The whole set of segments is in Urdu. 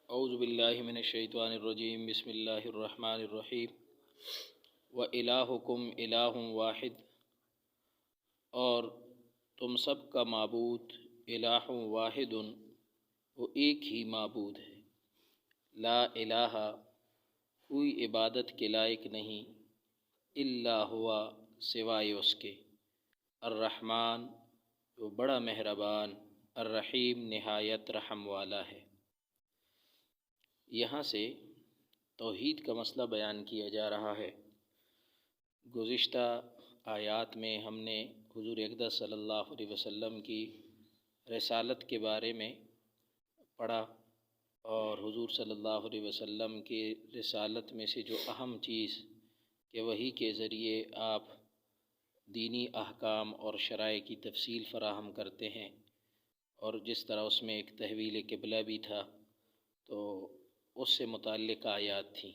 اعوذ باللہ من الشیطان الرجیم بسم اللہ الرحمن الرحیم وَإِلَٰهُكُمْ إِلَٰهٌ واحد، اور تم سب کا معبود الہ واحد، وہ ایک ہی معبود ہے۔ لا الہ، کوئی عبادت کے لائق نہیں، الا ہوا، سوائے اس کے، الرحمن، جو بڑا مہربان، الرحیم، نہایت رحم والا ہے۔ یہاں سے توحید کا مسئلہ بیان کیا جا رہا ہے۔ گزشتہ آیات میں ہم نے حضور اقدس صلی اللہ علیہ وسلم کی رسالت کے بارے میں پڑھا، اور حضور صلی اللہ علیہ وسلم کی رسالت میں سے جو اہم چیز کہ وحی کے ذریعے آپ دینی احکام اور شرائع کی تفصیل فراہم کرتے ہیں، اور جس طرح اس میں ایک تحویل قبلہ بھی تھا، تو اس سے متعلق آیات تھیں۔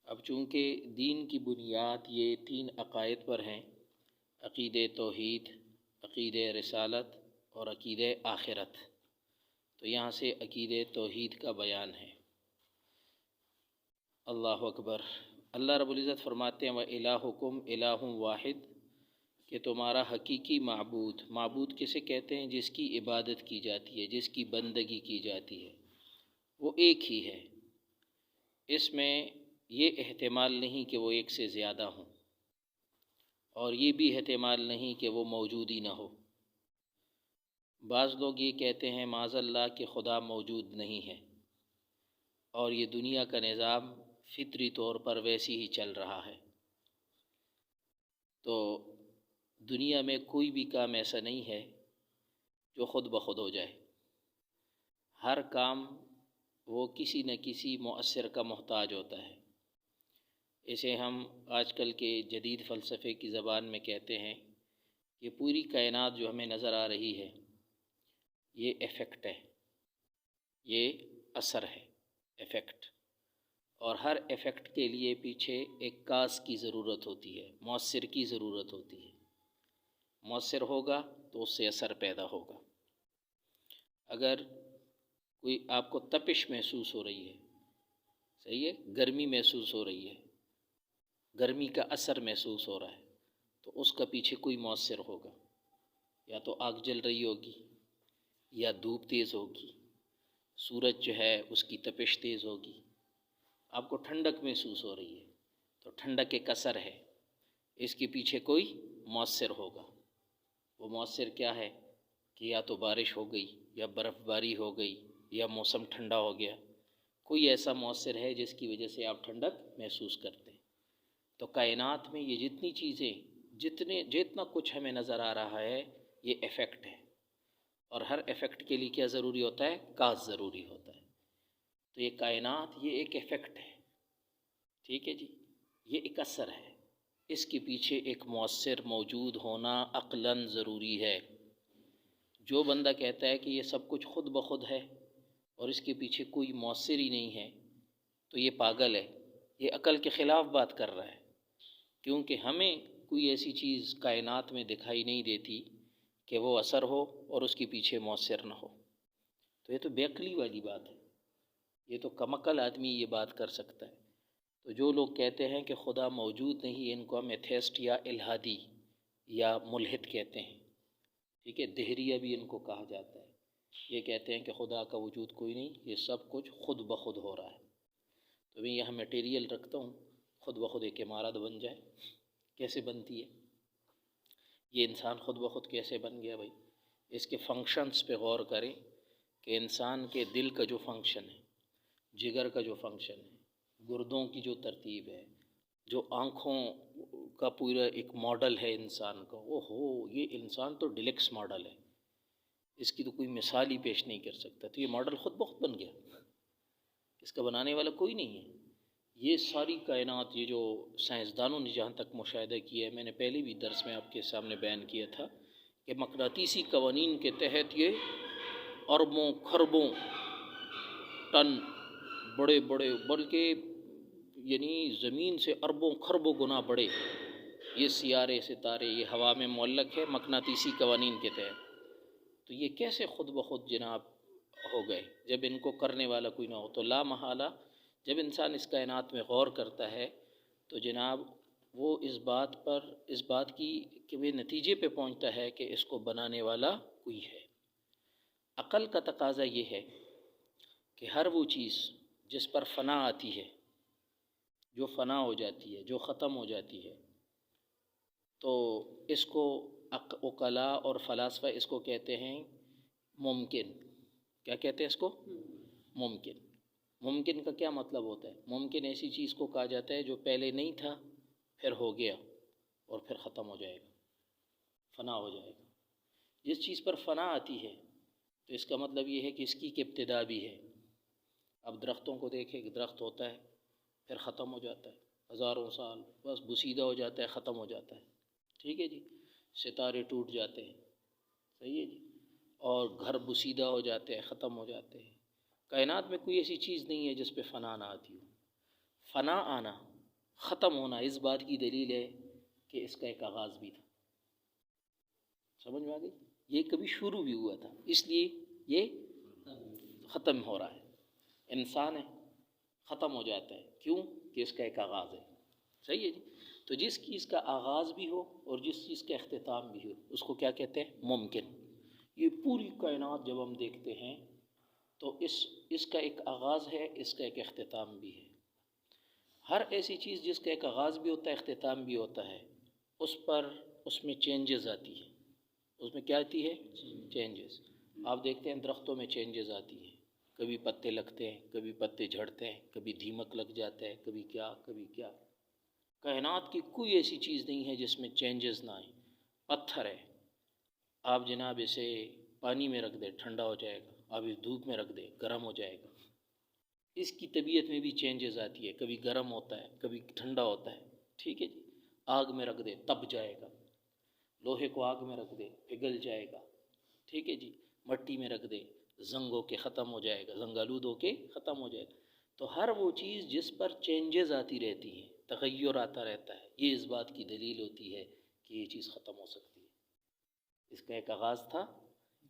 اب چونکہ دین کی بنیاد یہ تین عقائد پر ہیں، عقیدہ توحید، عقیدہ رسالت اور عقیدہ آخرت، تو یہاں سے عقیدہ توحید کا بیان ہے۔ اللہ اکبر۔ اللہ رب العزت فرماتے ہیں وَإِلَٰهُكُمْ إِلَٰهٌ واحد، کہ تمہارا حقیقی معبود کسے کہتے ہیں؟ جس کی عبادت کی جاتی ہے، جس کی بندگی کی جاتی ہے، وہ ایک ہی ہے۔ اس میں یہ احتمال نہیں کہ وہ ایک سے زیادہ ہوں، اور یہ بھی احتمال نہیں کہ وہ موجود ہی نہ ہو۔ بعض لوگ یہ کہتے ہیں معاذ اللہ کہ خدا موجود نہیں ہے، اور یہ دنیا کا نظام فطری طور پر ویسی ہی چل رہا ہے۔ تو دنیا میں کوئی بھی کام ایسا نہیں ہے جو خود بخود ہو جائے۔ ہر کام وہ کسی نہ کسی مؤثر کا محتاج ہوتا ہے۔ اسے ہم آج کل کے جدید فلسفے کی زبان میں کہتے ہیں کہ پوری کائنات جو ہمیں نظر آ رہی ہے، یہ ایفیکٹ ہے، یہ اثر ہے، ایفیکٹ۔ اور ہر ایفیکٹ کے لیے پیچھے ایک کاز کی ضرورت ہوتی ہے، مؤثر کی ضرورت ہوتی ہے۔ مؤثر ہوگا تو اس سے اثر پیدا ہوگا۔ اگر کوئی آپ کو تپش محسوس ہو رہی ہے، صحیح ہے، گرمی محسوس ہو رہی ہے، گرمی کا اثر محسوس ہو رہا ہے، تو اس کا پیچھے کوئی مؤثر ہوگا۔ یا تو آگ جل رہی ہوگی، یا دھوپ تیز ہوگی، سورج جو ہے اس کی تپش تیز ہوگی۔ آپ کو ٹھنڈک محسوس ہو رہی ہے، تو ٹھنڈک ایک اثر ہے، اس کے پیچھے کوئی مؤثر ہوگا۔ وہ مؤثر کیا ہے کہ یا تو بارش ہو گئی، یا برف باری ہو گئی، یا موسم ٹھنڈا ہو گیا، کوئی ایسا مؤثر ہے جس کی وجہ سے آپ ٹھنڈک محسوس کرتے ہیں۔ تو کائنات میں یہ جتنی چیزیں، جتنا کچھ ہمیں نظر آ رہا ہے، یہ ایفیکٹ ہے، اور ہر ایفیکٹ کے لیے کیا ضروری ہوتا ہے؟ کاز ضروری ہوتا ہے۔ تو یہ کائنات یہ ایک ایفیکٹ ہے، ٹھیک ہے جی، یہ ایک اثر ہے، اس کے پیچھے ایک مؤثر موجود ہونا عقلاً ضروری ہے۔ جو بندہ کہتا ہے کہ یہ سب کچھ خود بخود ہے اور اس کے پیچھے کوئی مؤثر ہی نہیں ہے، تو یہ پاگل ہے، یہ عقل کے خلاف بات کر رہا ہے، کیونکہ ہمیں کوئی ایسی چیز کائنات میں دکھائی نہیں دیتی کہ وہ اثر ہو اور اس کے پیچھے مؤثر نہ ہو۔ تو یہ تو بے عقلی والی بات ہے، یہ تو کم عقل آدمی یہ بات کر سکتا ہے۔ تو جو لوگ کہتے ہیں کہ خدا موجود نہیں، ان کو ہم ایتھیسٹ یا الحادی یا ملحد کہتے ہیں، ٹھیک ہے، دہریہ بھی ان کو کہا جاتا ہے۔ یہ کہتے ہیں کہ خدا کا وجود کوئی نہیں، یہ سب کچھ خود بخود ہو رہا ہے۔ تو میں یہاں میٹیریل رکھتا ہوں، خود بخود ایک عمارت بن جائے، کیسے بنتی ہے؟ یہ انسان خود بخود کیسے بن گیا بھائی؟ اس کے فنکشنز پہ غور کریں کہ انسان کے دل کا جو فنکشن ہے، جگر کا جو فنکشن ہے، گردوں کی جو ترتیب ہے، جو آنکھوں کا پورا ایک ماڈل ہے انسان کا، یہ انسان تو ڈیلکس ماڈل ہے، اس کی تو کوئی مثال ہی پیش نہیں کر سکتا۔ تو یہ ماڈل خود بخود بن گیا، اس کا بنانے والا کوئی نہیں ہے۔ یہ ساری کائنات، یہ جو سائنسدانوں نے جہاں تک مشاہدہ کیا ہے، میں نے پہلے بھی درس میں آپ کے سامنے بیان کیا تھا کہ مقناطیسی قوانین کے تحت یہ اربوں خربوں ٹن بڑے بلکہ یعنی زمین سے اربوں خربوں گنا بڑے یہ سیارے ستارے، یہ ہوا میں معلق ہے مقناطیسی قوانین کے تحت۔ تو یہ کیسے خود بخود جناب ہو گئے جب ان کو کرنے والا کوئی نہ ہو. تو لا محالہ جب انسان اس کائنات میں غور کرتا ہے تو جناب وہ اس بات کی کہ وہ نتیجے پہ پہنچتا ہے کہ اس کو بنانے والا کوئی ہے. عقل کا تقاضا یہ ہے کہ ہر وہ چیز جس پر فنا آتی ہے، جو فنا ہو جاتی ہے، جو ختم ہو جاتی ہے، تو اس کو عقلاء اور فلاسفہ اس کو کہتے ہیں ممکن. کیا کہتے ہیں اس کو؟ ممکن. ممکن کا کیا مطلب ہوتا ہے؟ ممکن ایسی چیز کو کہا جاتا ہے جو پہلے نہیں تھا پھر ہو گیا اور پھر ختم ہو جائے گا، فنا ہو جائے گا. جس چیز پر فنا آتی ہے تو اس کا مطلب یہ ہے کہ اس کی ایک ابتدا بھی ہے. اب درختوں کو دیکھیں کہ درخت ہوتا ہے پھر ختم ہو جاتا ہے، ہزاروں سال بس بسیدہ ہو جاتا ہے، ختم ہو جاتا ہے. ٹھیک ہے جی. ستارے ٹوٹ جاتے ہیں، صحیح ہے جی، اور گھر بسیدہ ہو جاتے ہیں، ختم ہو جاتے ہیں. کائنات میں کوئی ایسی چیز نہیں ہے جس پہ فنا نہ آتی ہو. فنا آنا، ختم ہونا اس بات کی دلیل ہے کہ اس کا ایک آغاز بھی تھا. سمجھ میں آ گئی؟ یہ کبھی شروع بھی ہوا تھا، اس لیے یہ ختم ہو رہا ہے. انسان ہے، ختم ہو جاتا ہے، کیوں کہ اس کا ایک آغاز ہے. صحیح ہے جی. تو جس چیز کا آغاز بھی ہو اور جس چیز کا اختتام بھی ہو اس کو کیا کہتے ہیں؟ ممکن. یہ پوری کائنات جب ہم دیکھتے ہیں تو اس کا ایک آغاز ہے، اس کا ایک اختتام بھی ہے. ہر ایسی چیز جس کا ایک آغاز بھی ہوتا ہے، اختتام بھی ہوتا ہے، اس میں چینجز آتی ہے. اس میں کیا آتی ہے؟ چینجز. آپ دیکھتے ہیں درختوں میں چینجز آتی ہیں، کبھی پتے لگتے ہیں، کبھی پتے جھڑتے ہیں، کبھی دیمک لگ جاتا ہے، کبھی کیا کبھی کیا. کائنات کی کوئی ایسی چیز نہیں ہے جس میں چینجز نہ آئیں. پتھر ہے، آپ جناب اسے پانی میں رکھ دیں ٹھنڈا ہو جائے گا، آپ اس دھوپ میں رکھ دیں گرم ہو جائے گا. اس کی طبیعت میں بھی چینجز آتی ہے، کبھی گرم ہوتا ہے، کبھی ٹھنڈا ہوتا ہے. ٹھیک ہے جی. آگ میں رکھ دے تب جائے گا، لوہے کو آگ میں رکھ دے پگھل جائے گا. ٹھیک ہے جی. مٹی میں رکھ دے زنگ ہو کے ختم ہو جائے گا، زنگ آلود ہو کے ختم ہو جائے گا. تو ہر وہ چیز جس پر چینجز آتی رہتی ہیں، تغیر آتا رہتا ہے، یہ اس بات کی دلیل ہوتی ہے کہ یہ چیز ختم ہو سکتی ہے. اس کا ایک آغاز تھا،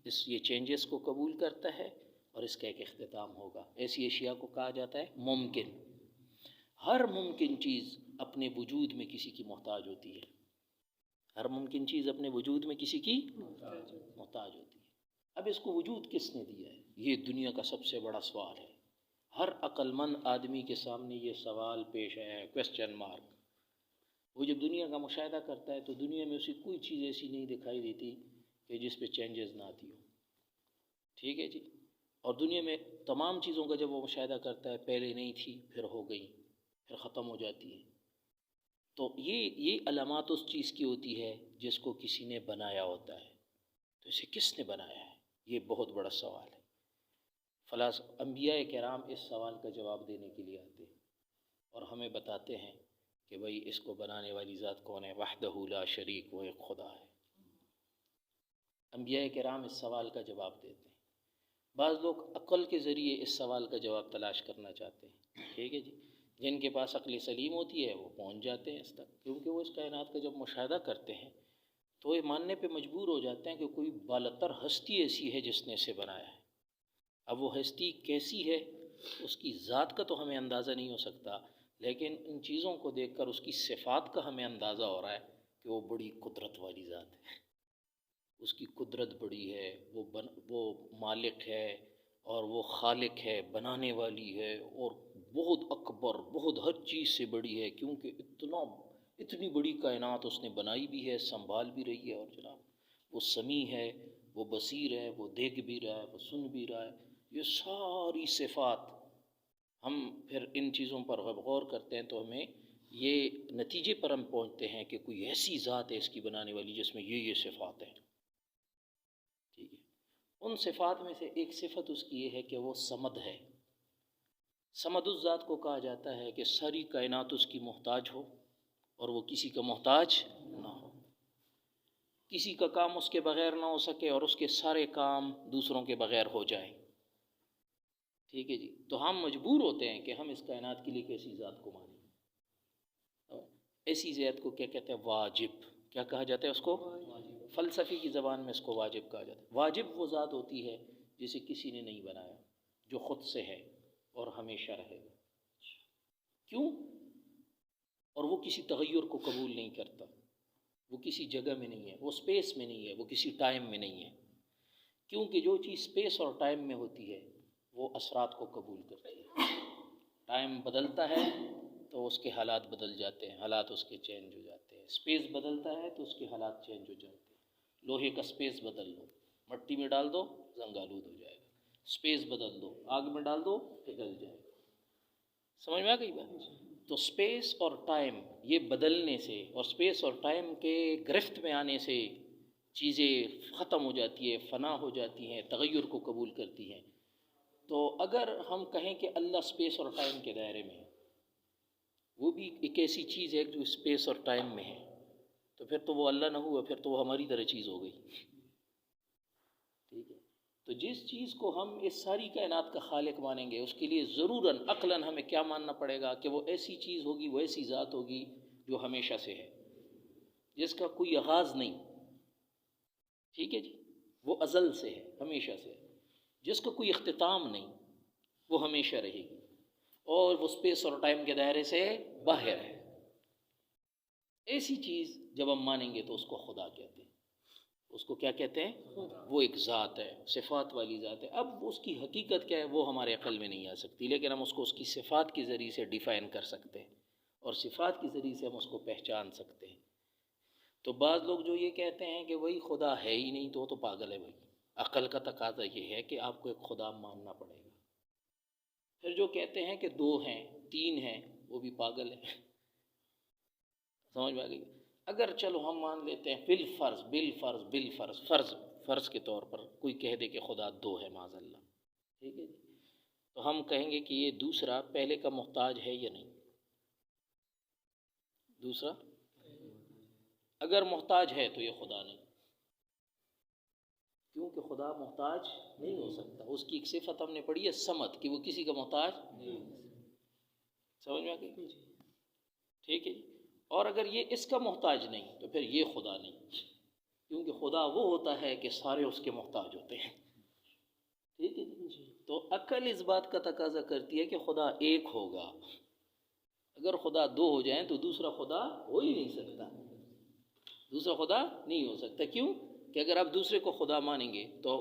یہ چینجز کو قبول کرتا ہے اور اس کا ایک اختتام ہوگا. ایسی اشیاء کو کہا جاتا ہے ممکن. ہر ممکن چیز اپنے وجود میں کسی کی محتاج ہوتی ہے. ہر ممکن چیز اپنے وجود میں کسی کی محتاج ہوتی ہے. اب اس کو وجود کس نے دیا ہے؟ یہ دنیا کا سب سے بڑا سوال ہے. ہر عقل مند آدمی کے سامنے یہ سوال پیش ہے، کویسچن مارک. وہ جب دنیا کا مشاہدہ کرتا ہے تو دنیا میں اسے کوئی چیز ایسی نہیں دکھائی دیتی کہ جس پہ چینجز نہ آتی ہو. ٹھیک ہے جی. اور دنیا میں تمام چیزوں کا جب وہ مشاہدہ کرتا ہے، پہلے نہیں تھی پھر ہو گئی پھر ختم ہو جاتی ہے. تو یہ علامات اس چیز کی ہوتی ہے جس کو کسی نے بنایا ہوتا ہے. تو اسے کس نے بنایا ہے؟ یہ بہت بڑا سوال ہے. انبیاء کرام اس سوال کا جواب دینے کے لیے آتے ہیں اور ہمیں بتاتے ہیں کہ بھئی اس کو بنانے والی ذات کون ہے؟ وحدہ لا شریک، وہ ایک خدا ہے. انبیاء کرام اس سوال کا جواب دیتے ہیں. بعض لوگ عقل کے ذریعے اس سوال کا جواب تلاش کرنا چاہتے ہیں. ٹھیک ہے جی. جن کے پاس عقل سلیم ہوتی ہے وہ پہنچ جاتے ہیں اس تک، کیونکہ وہ اس کائنات کا جب مشاہدہ کرتے ہیں تو یہ ماننے پہ مجبور ہو جاتے ہیں کہ کوئی بالاتر ہستی ایسی ہے جس نے اسے بنایا ہے. اب وہ ہستی کیسی ہے اس کی ذات کا تو ہمیں اندازہ نہیں ہو سکتا، لیکن ان چیزوں کو دیکھ کر اس کی صفات کا ہمیں اندازہ ہو رہا ہے کہ وہ بڑی قدرت والی ذات ہے. اس کی قدرت بڑی ہے، وہ مالک ہے اور وہ خالق ہے، بنانے والی ہے، اور بہت اکبر، بہت ہر چیز سے بڑی ہے، کیونکہ اتنی بڑی کائنات اس نے بنائی بھی ہے، سنبھال بھی رہی ہے. اور جناب وہ سمیع ہے، وہ بصیر ہے، وہ دیکھ بھی رہا ہے، وہ سن بھی رہا ہے. یہ ساری صفات ہم پھر ان چیزوں پر غور کرتے ہیں تو ہمیں یہ نتیجے پر ہم پہنچتے ہیں کہ کوئی ایسی ذات ہے اس کی بنانے والی جس میں یہ صفات ہیں. ٹھیک ہے. ان صفات میں سے ایک صفت اس کی یہ ہے کہ وہ صمد ہے. صمد اس ذات کو کہا جاتا ہے کہ ساری کائنات اس کی محتاج ہو اور وہ کسی کا محتاج نہ ہو. کسی کا کام اس کے بغیر نہ ہو سکے اور اس کے سارے کام دوسروں کے بغیر ہو جائیں. ٹھیک ہے جی. تو ہم مجبور ہوتے ہیں کہ ہم اس کائنات کے لیے کیسی ذات کو مانیں. ایسی ذات کو کیا کہتے ہیں؟ واجب. کیا کہا جاتا ہے اس کو؟ فلسفی کی زبان میں اس کو واجب کہا جاتا ہے. واجب وہ ذات ہوتی ہے جسے کسی نے نہیں بنایا، جو خود سے ہے اور ہمیشہ رہے گا۔ کیوں؟ اور وہ کسی تغیر کو قبول نہیں کرتا، وہ کسی جگہ میں نہیں ہے، وہ اسپیس میں نہیں ہے، وہ کسی ٹائم میں نہیں ہے، کیونکہ جو چیز اسپیس اور ٹائم میں ہوتی ہے وہ اثرات کو قبول کرتی ہے۔ ٹائم بدلتا ہے تو اس کے حالات بدل جاتے ہیں، حالات اس کے چینج ہو جاتے ہیں۔ اسپیس بدلتا ہے تو اس کے حالات چینج ہو جاتے ہیں۔ لوہے کا اسپیس بدل لو، مٹی میں ڈال دو زنگ آلود ہو جائے گا، اسپیس بدل دو، آگ میں ڈال دو پگھل جائے گا۔ سمجھ میں آ گئی بات؟ تو اسپیس اور ٹائم یہ بدلنے سے اور اسپیس اور ٹائم کے گرفت میں آنے سے چیزیں ختم ہو جاتی ہے، فنا ہو جاتی ہیں، تغیر کو قبول کرتی ہیں۔ تو اگر ہم کہیں کہ اللہ اسپیس اور ٹائم کے دائرے میں ہے، وہ بھی ایک ایسی چیز ہے جو اسپیس اور ٹائم میں ہے، تو پھر تو وہ اللہ نہ ہوا، پھر تو وہ ہماری طرح چیز ہو گئی۔ ٹھیک ہے؟ تو جس چیز کو ہم اس ساری کائنات کا خالق مانیں گے، اس کے لیے ضروراً عقلاً ہمیں کیا ماننا پڑے گا کہ وہ ایسی چیز ہوگی، وہ ایسی ذات ہوگی جو ہمیشہ سے ہے، جس کا کوئی آغاز نہیں۔ ٹھیک ہے جی؟ وہ ازل سے ہے، ہمیشہ سے ہے، جس کا کوئی اختتام نہیں، وہ ہمیشہ رہے گی، اور وہ اسپیس اور ٹائم کے دائرے سے باہر ہے۔ ایسی چیز جب ہم مانیں گے تو اس کو خدا کہتے ہیں۔ اس کو کیا کہتے ہیں؟ وہ ایک ذات ہے، صفات والی ذات ہے۔ اب اس کی حقیقت کیا ہے وہ ہمارے عقل میں نہیں آ سکتی، لیکن ہم اس کو اس کی صفات کے ذریعے سے ڈیفائن کر سکتے ہیں، اور صفات کے ذریعے سے ہم اس کو پہچان سکتے ہیں۔ تو بعض لوگ جو یہ کہتے ہیں کہ وہی خدا ہے ہی نہیں، تو وہ تو پاگل ہے بھائی۔ عقل کا تقاضا یہ ہے کہ آپ کو ایک خدا ماننا پڑے گا۔ پھر جو کہتے ہیں کہ دو ہیں، تین ہیں، وہ بھی پاگل ہے۔ سمجھ میں آ گئی؟ اگر چلو ہم مان لیتے ہیں فرض کے طور پر کوئی کہہ دے کہ خدا دو ہے، معاذ اللہ، ٹھیک ہے جی، تو ہم کہیں گے کہ یہ دوسرا پہلے کا محتاج ہے یا نہیں؟ دوسرا اگر محتاج ہے تو یہ خدا نہیں، کیونکہ خدا محتاج نہیں ہو سکتا۔ اس کی ایک صفت ہم نے پڑھی ہے صمد، کہ وہ کسی کا محتاج نہیں ہو سکتا۔ سمجھ میں آ گئی؟ ٹھیک ہے جی۔ اور اگر یہ اس کا محتاج نہیں تو پھر یہ خدا نہیں، کیونکہ خدا وہ ہوتا ہے کہ سارے اس کے محتاج ہوتے ہیں۔ ٹھیک ہے جی۔ تو عقل اس بات کا تقاضا کرتی ہے کہ خدا ایک ہوگا۔ اگر خدا دو ہو جائیں تو دوسرا خدا ہو ہی نہیں سکتا، دوسرا خدا نہیں ہو سکتا۔ کیوں؟ کہ اگر آپ دوسرے کو خدا مانیں گے تو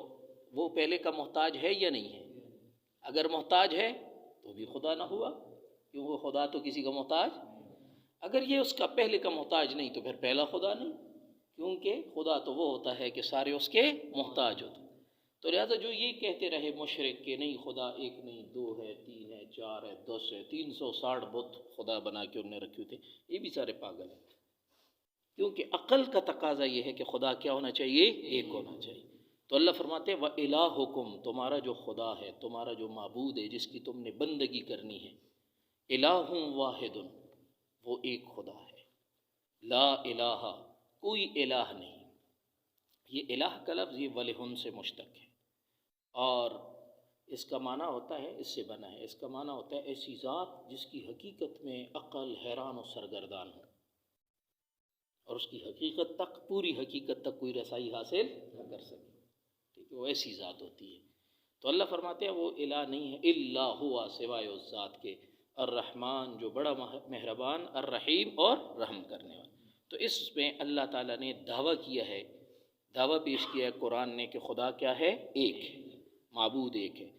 وہ پہلے کا محتاج ہے یا نہیں ہے؟ اگر محتاج ہے تو بھی خدا نہ ہوا، کیونکہ خدا تو کسی کا محتاج۔ اگر یہ اس کا پہلے کا محتاج نہیں تو پھر پہلا خدا نہیں، کیونکہ خدا تو وہ ہوتا ہے کہ سارے اس کے محتاج ہوتے ہیں۔ تو لہٰذا جو یہ کہتے رہے مشرک کہ نہیں خدا ایک نہیں، دو ہے، تین ہے، چار ہے، 10 ہے، 360 بت خدا بنا کے انہوں نے رکھے تھے، یہ بھی سارے پاگل ہیں، کیونکہ عقل کا تقاضا یہ ہے کہ خدا کیا ہونا چاہیے؟ ایک ہونا چاہیے۔ تو اللہ فرماتے ہیں وَإِلَٰهُكُمْ، تمہارا جو خدا ہے، تمہارا جو معبود ہے، جس کی تم نے بندگی کرنی ہے، الٰہ واحد، وہ ایک خدا ہے، لا الہ، کوئی الہ نہیں۔ یہ الہ کا لفظ یہ ولہن سے مشتق ہے، اور اس کا معنی ہوتا ہے، اس سے بنا ہے، اس کا معنی ہوتا ہے ایسی ذات جس کی حقیقت میں عقل حیران و سرگردان ہو، اور اس کی حقیقت تک، پوری حقیقت تک کوئی رسائی حاصل نہ کر سکے، ٹھیک ہے، وہ ایسی ذات ہوتی ہے۔ تو اللہ فرماتے ہیں وہ الہ نہیں ہے الا ہوا، سوائے اس ذات کے، الرحمن، جو بڑا مہربان، الرحیم، اور رحم کرنے والا۔ تو اس میں اللہ تعالیٰ نے دعویٰ کیا ہے، دعویٰ پیش کیا ہے قرآن نے کہ خدا کیا ہے؟ ایک ہے، معبود ایک ہے۔